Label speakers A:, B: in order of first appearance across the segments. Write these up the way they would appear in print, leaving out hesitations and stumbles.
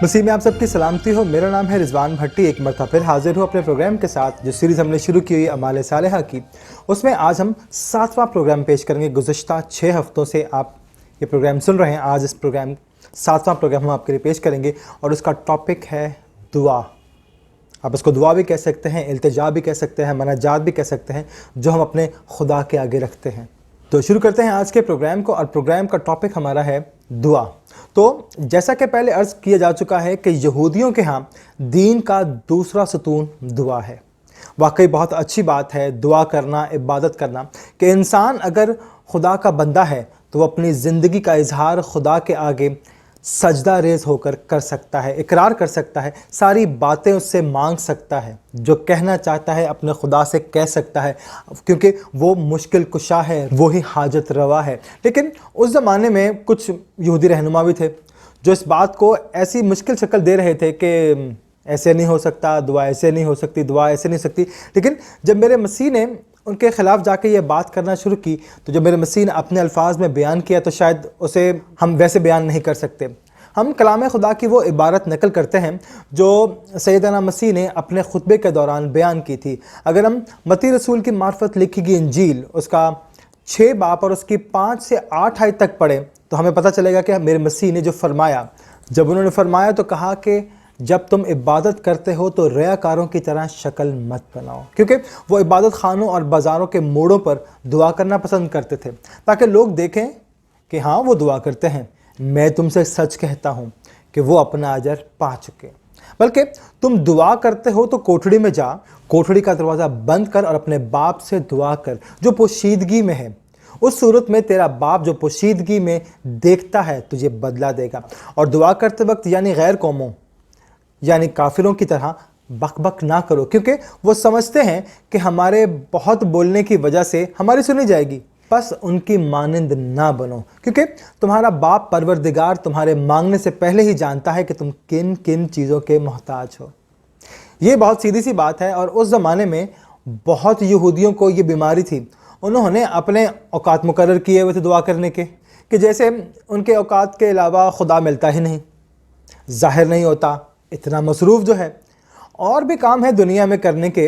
A: मसीह में आप सबकी सलामती हो। मेरा नाम है रिजवान भट्टी। एक मरतबा फिर हाजिर हूँ अपने प्रोग्राम के साथ। जो सीरीज़ हमने शुरू की हुई अमाल सालेहा की, उसमें आज हम 7वां प्रोग्राम पेश करेंगे। गुज़श्ता 6 हफ्तों से आप ये प्रोग्राम सुन रहे हैं। आज इस प्रोग्राम 7वां प्रोग्राम हम आपके लिए पेश करेंगे और उसका टॉपिक है दुआ। आप उसको दुआ भी कह सकते हैं, इल्तिजा भी कह सकते हैं, मनाजात भी कह सकते हैं, जो हम अपने खुदा के आगे रखते हैं। तो शुरू करते हैं आज के प्रोग्राम को, और प्रोग्राम का टॉपिक हमारा है दुआ। तो जैसा कि पहले अर्ज़ किया जा चुका है कि यहूदियों के यहाँ दीन का दूसरा सतून दुआ है। वाकई बहुत अच्छी बात है दुआ करना, इबादत करना, कि इंसान अगर खुदा का बंदा है तो वो अपनी ज़िंदगी का इजहार खुदा के आगे सजदा रेज़ होकर कर सकता है, इकरार कर सकता है, सारी बातें उससे मांग सकता है, जो कहना चाहता है अपने खुदा से कह सकता है, क्योंकि वो मुश्किल कुशा है, वो ही हाजत रवा है। लेकिन उस ज़माने में कुछ यहूदी रहनुमा भी थे जो इस बात को ऐसी मुश्किल शक्ल दे रहे थे कि ऐसे नहीं हो सकता, दुआ ऐसे नहीं हो सकती, दुआ ऐसे नहीं हो सकती। लेकिन जब मेरे मसीह ने उनके ख़िलाफ़ जाके ये बात करना शुरू की, तो जब मेरे मसीह ने अपने अल्फाज में बयान किया, तो शायद उसे हम वैसे बयान नहीं कर सकते। हम कलाम खुदा की वो इबारत नकल करते हैं जो सैयदना मसीह ने अपने खुतबे के दौरान बयान की थी। अगर हम मत्ती रसूल की मार्फत लिखी गई इंजील उसका 6 बाब और उसकी 5 से 8 आयत तक पढ़े, तो हमें पता चलेगा कि मेरे मसीह ने जो फरमाया, जब उन्होंने फरमाया तो कहा कि जब तुम इबादत करते हो तो रियाकारों की तरह शक्ल मत बनाओ, क्योंकि वो इबादत खानों और बाज़ारों के मोड़ों पर दुआ करना पसंद करते थे, ताकि लोग देखें कि हाँ वो दुआ करते हैं। मैं तुमसे सच कहता हूँ कि वो अपना अजर पा चुके। बल्कि तुम दुआ करते हो तो कोठड़ी में जा, कोठड़ी का दरवाज़ा बंद कर और अपने बाप से दुआ कर जो पोशीदगी में है। उस सूरत में तेरा बाप जो पोशीदगी में देखता है तुझे बदला देगा। और दुआ करते वक्त यानी गैर कौमों यानी काफिरों की तरह बक बक ना करो, क्योंकि वो समझते हैं कि हमारे बहुत बोलने की वजह से हमारी सुनी जाएगी। बस उनकी मानंद ना बनो, क्योंकि तुम्हारा बाप परवरदिगार तुम्हारे मांगने से पहले ही जानता है कि तुम किन किन चीज़ों के मोहताज हो। ये बहुत सीधी सी बात है। और उस ज़माने में बहुत यहूदियों को ये बीमारी थी। उन्होंने अपने औकात मुकर्रर किए हुए थे दुआ करने के, कि जैसे उनके औकात के अलावा खुदा मिलता ही नहीं, ज़ाहिर नहीं होता, इतना मसरूफ़ जो है, और भी काम है दुनिया में करने के,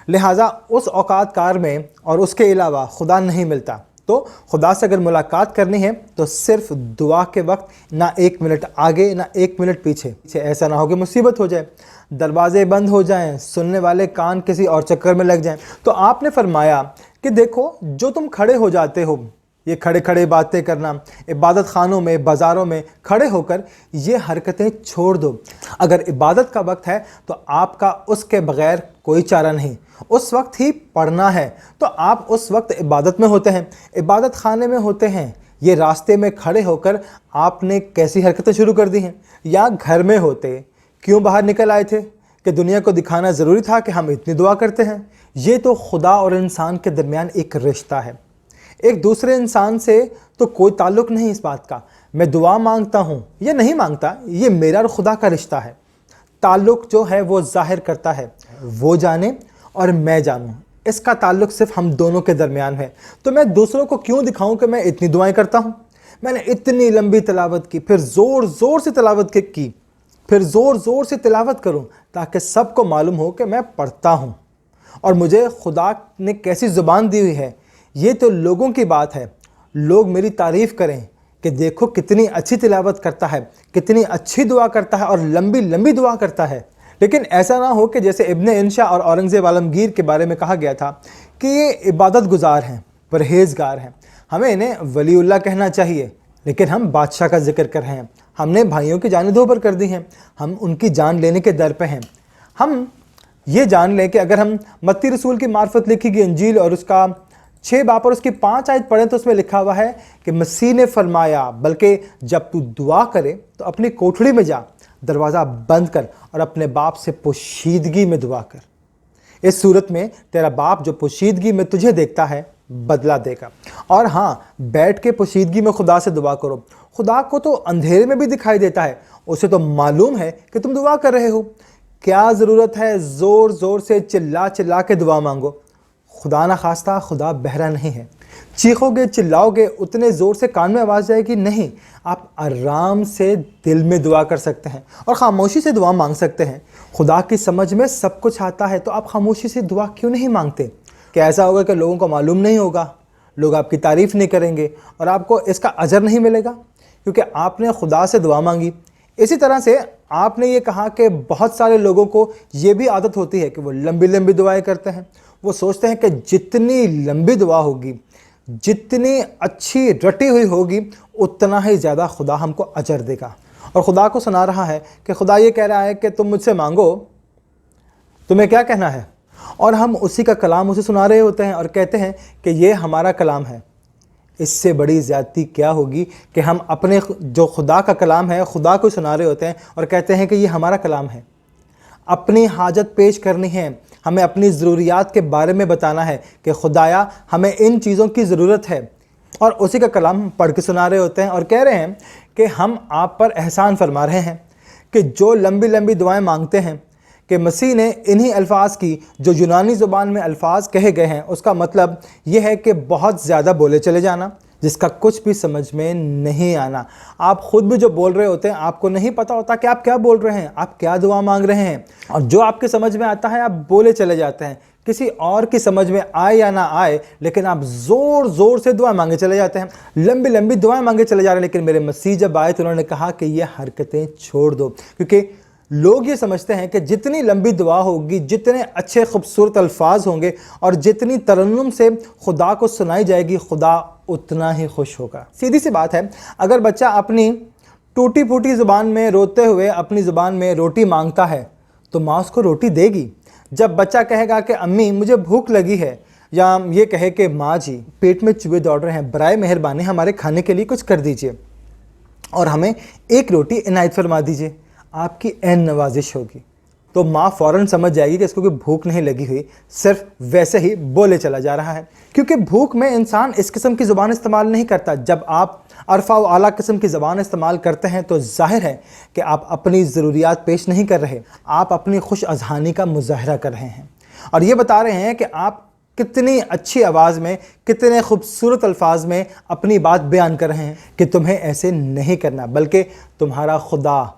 A: लिहाजा उस औकात कार में और उसके अलावा खुदा नहीं मिलता। तो खुदा से अगर मुलाकात करनी है तो सिर्फ दुआ के वक्त ना 1 मिनट आगे ना 1 मिनट पीछे। ऐसा ना हो कि मुसीबत हो जाए, दरवाजे बंद हो जाएं, सुनने वाले कान किसी और चक्कर में लग जाएं। तो आपने फरमाया कि देखो जो तुम खड़े हो जाते हो, ये खड़े खड़े बातें करना, इबादत खानों में बाज़ारों में खड़े होकर ये हरकतें छोड़ दो। अगर इबादत का वक्त है तो आपका उसके बग़ैर कोई चारा नहीं, उस वक्त ही पढ़ना है। तो आप उस वक्त इबादत में होते हैं, इबादत खाने में होते हैं। ये रास्ते में खड़े होकर आपने कैसी हरकतें शुरू कर दी हैं? या घर में होते क्यों बाहर निकल आए थे कि दुनिया को दिखाना ज़रूरी था कि हम इतनी दुआ करते हैं? ये तो खुदा और इंसान के दरमियान एक रिश्ता है। एक दूसरे इंसान से तो कोई ताल्लुक़ नहीं इस बात का मैं दुआ मांगता हूँ या नहीं मांगता, ये मेरा और खुदा का रिश्ता है। ताल्लुक़ जो है वो ज़ाहिर करता है वो जाने और मैं जानूँ, इसका ताल्लुक़ सिर्फ हम दोनों के दरमियान है। तो मैं दूसरों को क्यों दिखाऊं कि मैं इतनी दुआएं करता हूँ? मैंने इतनी लंबी तिलावत की, फिर ज़ोर ज़ोर से तिलावत की, फिर ज़ोर ज़ोर से तिलावत करूँ ताकि सबको मालूम हो कि मैं पढ़ता हूँ और मुझे खुदा ने कैसी ज़ुबान दी हुई है। ये तो लोगों की बात है, लोग मेरी तारीफ़ करें कि देखो कितनी अच्छी तिलावत करता है, कितनी अच्छी दुआ करता है और लंबी लंबी दुआ करता है। लेकिन ऐसा ना हो कि जैसे इब्ने इंशा और औरंगज़ेब आलमगीर के बारे में कहा गया था कि ये इबादत गुजार हैं, परहेज़गार हैं, हमें इन्हें वलीउल्लाह कहना चाहिए, लेकिन हम बादशाह का जिक्र कर रहे हैं। हमने भाइयों की जानें धोबर कर दी हैं, हम उनकी जान लेने के दर पे हैं। हम ये जान लें कि अगर हम मत्ती रसूल की मार्फत लिखी गई इंजील और उसका 6 बाब और उसकी 5 आयत पढ़ें तो उसमें लिखा हुआ है कि मसीह ने फरमाया, बल्कि जब तू दुआ करे तो अपनी कोठड़ी में जा, दरवाज़ा बंद कर और अपने बाप से पोशीदगी में दुआ कर। इस सूरत में तेरा बाप जो पोशीदगी में तुझे देखता है बदला देगा। और हाँ, बैठ के पोशीदगी में खुदा से दुआ करो। खुदा को तो अंधेरे में भी दिखाई देता है, उसे तो मालूम है कि तुम दुआ कर रहे हो। क्या ज़रूरत है ज़ोर ज़ोर से चिल्ला चिल्ला के दुआ मांगो? खुदा ना खास्ता खुदा बहरा नहीं है। चीखोगे, चिल्लाओगे, उतने ज़ोर से कान में आवाज़ जाएगी नहीं। आप आराम से दिल में दुआ कर सकते हैं और ख़ामोशी से दुआ मांग सकते हैं। खुदा की समझ में सब कुछ आता है, तो आप ख़ामोशी से दुआ क्यों नहीं मांगते? क्या ऐसा होगा कि लोगों को मालूम नहीं होगा, लोग आपकी तारीफ़ नहीं करेंगे और आपको इसका अजर नहीं मिलेगा क्योंकि आपने खुदा से दुआ मांगी? इसी तरह से आपने ये कहा कि बहुत सारे लोगों को ये भी आदत होती है कि वो लंबी लंबी दुआएं करते हैं। वो सोचते हैं कि जितनी लंबी दुआ होगी, जितनी अच्छी रटी हुई होगी, उतना ही ज़्यादा खुदा हमको अजर देगा। और खुदा को सुना रहा है कि खुदा ये कह रहा है कि तुम मुझसे मांगो, तुम्हें क्या कहना है? और हम उसी का कलाम उसे सुना रहे होते हैं और कहते हैं कि ये हमारा कलाम है। इससे बड़ी ज़्यादती क्या होगी कि हम अपने जो खुदा का कलाम है, खुदा को सुना रहे होते हैं और कहते हैं कि ये हमारा कलाम है। अपनी हाजत पेश करनी है, हमें अपनी ज़रूरियात के बारे में बताना है कि खुदाया हमें इन चीज़ों की ज़रूरत है, और उसी का कलाम पढ़ के सुना रहे होते हैं और कह रहे हैं कि हम आप पर एहसान फरमा रहे हैं कि जो लंबी लंबी दुआएं मांगते हैं, कि मसीह ने इन्हीं अल्फाज की, जो यूनानी ज़ुबान में अल्फाज कहे गए हैं, उसका मतलब ये है कि बहुत ज़्यादा बोले चले जाना जिसका कुछ भी समझ में नहीं आना। आप ख़ुद भी जो बोल रहे होते हैं, आपको नहीं पता होता कि आप क्या बोल रहे हैं, आप क्या दुआ मांग रहे हैं, और जो आपके समझ में आता है आप बोले चले जाते हैं। किसी और की समझ में आए या ना आए, लेकिन आप ज़ोर ज़ोर से दुआ मांगे चले जाते हैं, लंबी लंबी दुआएं मांगे चले जा रहे हैं। लेकिन मेरे मसीह जब आए तो उन्होंने कहा कि ये हरकतें छोड़ दो, क्योंकि लोग ये समझते हैं कि जितनी लंबी दुआ होगी, जितने अच्छे खूबसूरत अल्फाज होंगे और जितनी तरन्नुम से खुदा को सुनाई जाएगी, खुदा उतना ही खुश होगा। सीधी सी बात है, अगर बच्चा अपनी टूटी फूटी ज़ुबान में रोते हुए अपनी ज़ुबान में रोटी मांगता है तो माँ उसको रोटी देगी। जब बच्चा कहेगा कि अम्मी मुझे भूख लगी है, या ये कहे कि माँ जी पेट में चूहे दौड़ रहे हैं, बराए मेहरबानी हमारे खाने के लिए कुछ कर दीजिए और हमें एक रोटी इनायत फरमा दीजिए, आपकी ऐन नवाजिश होगी, तो माँ फ़ौरन समझ जाएगी कि इसको कोई भूख नहीं लगी हुई, सिर्फ वैसे ही बोले चला जा रहा है। क्योंकि भूख में इंसान इस किस्म की ज़ुबान इस्तेमाल नहीं करता। जब आप अरफा व आला किस्म की ज़बान इस्तेमाल करते हैं तो ज़ाहिर है कि आप अपनी ज़रूरियात पेश नहीं कर रहे, आप अपनी खुश अज़हानी का मुज़ाहरा कर रहे हैं और ये बता रहे हैं कि आप कितनी अच्छी आवाज़ में, कितने खूबसूरत अल्फाज में अपनी बात बयान कर रहे हैं कि तुम्हें ऐसे नहीं करना, बल्कि तुम्हारा खुदा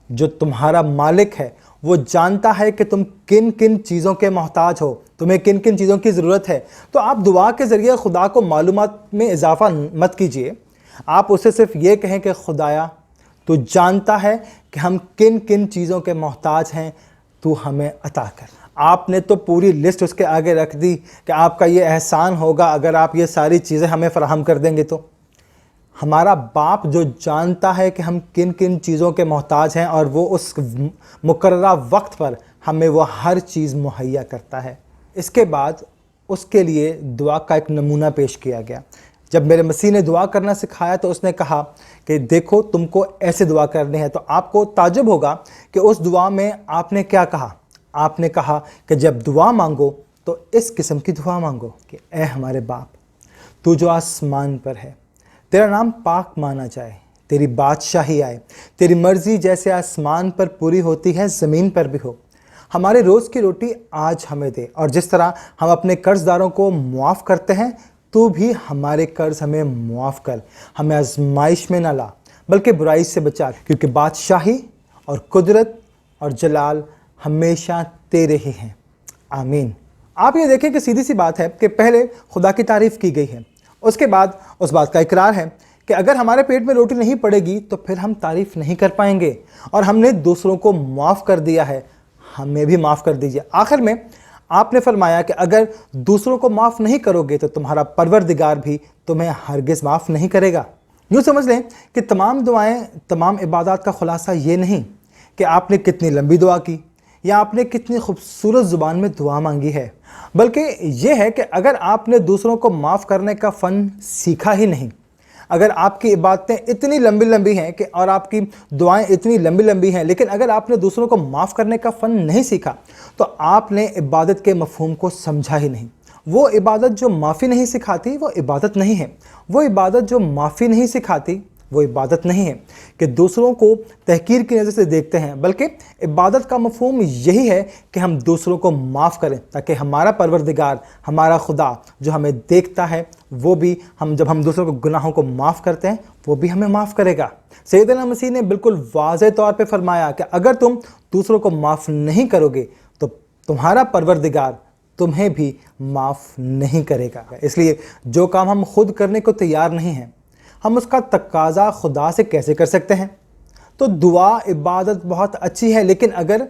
A: जो तुम्हारा मालिक है वो जानता है कि तुम किन किन चीज़ों के मोहताज हो, तुम्हें किन किन चीज़ों की ज़रूरत है। तो आप दुआ के ज़रिए खुदा को मालूमात में इजाफ़ा मत कीजिए, आप उसे सिर्फ ये कहें कि खुदाया तू जानता है कि हम किन किन चीज़ों के मोहताज हैं, तू हमें अता कर। आपने तो पूरी लिस्ट उसके आगे रख दी कि आपका ये एहसान होगा अगर आप ये सारी चीज़ें हमें फ़राहम कर देंगे। तो हमारा बाप जो जानता है कि हम किन किन चीज़ों के मोहताज हैं और वो उस मुकर्ररा वक्त पर हमें वो हर चीज़ मुहैया करता है। इसके बाद उसके लिए दुआ का एक नमूना पेश किया गया। जब मेरे मसीह ने दुआ करना सिखाया तो उसने कहा कि देखो तुमको ऐसे दुआ करनी है। तो आपको ताज्जुब होगा कि उस दुआ में आपने क्या कहा। आपने कहा कि जब दुआ मांगो तो इस किस्म की दुआ मांगो कि ऐ हमारे बाप, तू जो आसमान पर है, तेरा नाम पाक माना जाए, तेरी बादशाही आए, तेरी मर्ज़ी जैसे आसमान पर पूरी होती है ज़मीन पर भी हो। हमारे रोज़ की रोटी आज हमें दे, और जिस तरह हम अपने कर्ज़दारों को मुआफ़ करते हैं, तू भी हमारे कर्ज़ हमें मुआफ़ कर। हमें आज़माइश में ना ला, बल्कि बुराई से बचा, क्योंकि बादशाही और कुदरत और जलाल हमेशा तेरे ही हैं। आमीन। आप ये देखें कि सीधी सी बात है कि पहले खुदा की तारीफ़ की गई है, उसके बाद उस बात का इकरार है कि अगर हमारे पेट में रोटी नहीं पड़ेगी तो फिर हम तारीफ़ नहीं कर पाएंगे। और हमने दूसरों को माफ़ कर दिया है, हमें भी माफ़ कर दीजिए। आखिर में आपने फरमाया कि अगर दूसरों को माफ़ नहीं करोगे तो तुम्हारा परवरदिगार भी तुम्हें हरगिज़ माफ़ नहीं करेगा। यूँ समझ लें कि तमाम दुआएं, तमाम इबादत का खुलासा ये नहीं कि आपने कितनी लंबी दुआ की या आपने कितनी खूबसूरत ज़ुबान में दुआ मांगी है, बल्कि ये है कि अगर आपने दूसरों को माफ़ करने का फ़न सीखा ही नहीं, अगर आपकी इबादतें इतनी लंबी लंबी हैं कि और आपकी दुआएं इतनी लंबी लंबी हैं, लेकिन अगर आपने दूसरों को माफ़ करने का फ़न नहीं सीखा तो आपने इबादत के मफ़हूम को समझा ही नहीं। वो इबादत जो माफ़ी नहीं सिखाती वो इबादत नहीं है। वो इबादत जो माफ़ी नहीं सिखाती वो इबादत नहीं है कि दूसरों को तहकीर की नज़र से देखते हैं, बल्कि इबादत का मफ़हूम यही है कि हम दूसरों को माफ़ करें ताकि हमारा परवरदिगार, हमारा खुदा जो हमें देखता है, वो भी जब हम दूसरों को गुनाहों को माफ़ करते हैं वो भी हमें माफ़ करेगा। सैयदना मसीह ने बिल्कुल वाज़ेह तौर पे फरमाया कि अगर तुम दूसरों को माफ़ नहीं करोगे तो तुम्हारा परवरदिगार तुम्हें भी माफ़ नहीं करेगा। इसलिए जो काम हम खुद करने को तैयार नहीं हैं, हम उसका तकाज़ा खुदा से कैसे कर सकते हैं? तो दुआ इबादत बहुत अच्छी है, लेकिन अगर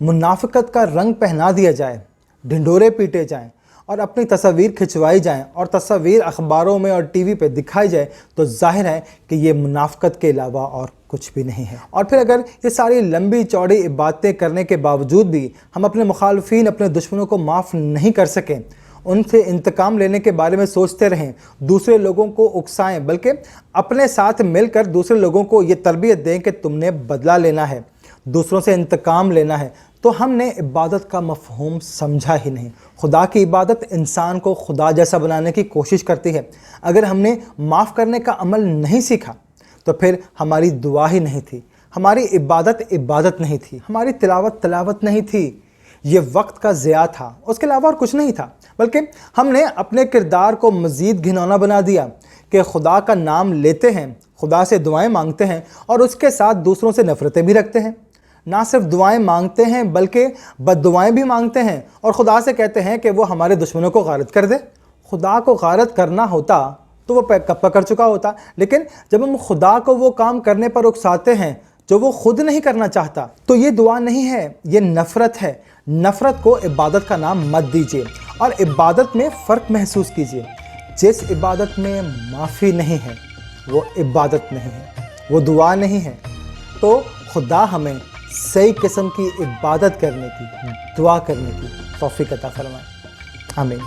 A: मुनाफ़िकत का रंग पहना दिया जाए, ढिंढोरे पीटे जाएं और अपनी तस्वीर खिंचवाई जाएं और तस्वीर अखबारों में और टीवी पे दिखाई जाए, तो जाहिर है कि ये मुनाफ़िकत के अलावा और कुछ भी नहीं है। और फिर अगर ये सारी लंबी चौड़ी इबादतें करने के बावजूद भी हम अपने मुखालफीन, अपने दुश्मनों को माफ़ नहीं कर सकें, उनसे इंतकाम लेने के बारे में सोचते रहें, दूसरे लोगों को उकसाएं, बल्कि अपने साथ मिलकर दूसरे लोगों को ये तरबियत दें कि तुमने बदला लेना है, दूसरों से इंतकाम लेना है, तो हमने इबादत का मफ़हूम समझा ही नहीं। खुदा की इबादत इंसान को खुदा जैसा बनाने की कोशिश करती है। अगर हमने माफ़ करने का अमल नहीं सीखा तो फिर हमारी दुआ ही नहीं थी, हमारी इबादत इबादत नहीं थी, हमारी तिलावत तिलावत नहीं थी, ये वक्त का ज़िया था, उसके अलावा और कुछ नहीं था। बल्कि हमने अपने किरदार को मज़ीद घिनौना बना दिया कि खुदा का नाम लेते हैं, खुदा से दुआएं मांगते हैं और उसके साथ दूसरों से नफ़रतें भी रखते हैं। ना सिर्फ दुआएं मांगते हैं बल्कि बद्दुआएं भी मांगते हैं और खुदा से कहते हैं कि वो हमारे दुश्मनों को गारत कर दे। खुदा को गारत करना होता तो वो कब का कर चुका होता, लेकिन जब हम खुदा को वो काम करने पर उकसाते हैं जो वो खुद नहीं करना चाहता, तो ये दुआ नहीं है, ये नफ़रत है। नफ़रत को इबादत का नाम मत दीजिए और इबादत में फ़र्क महसूस कीजिए। जिस इबादत में माफ़ी नहीं है वो इबादत नहीं है, वो दुआ नहीं है। तो खुदा हमें सही किस्म की इबादत करने की, दुआ करने की तौफीक अता फरमाए। आमीन।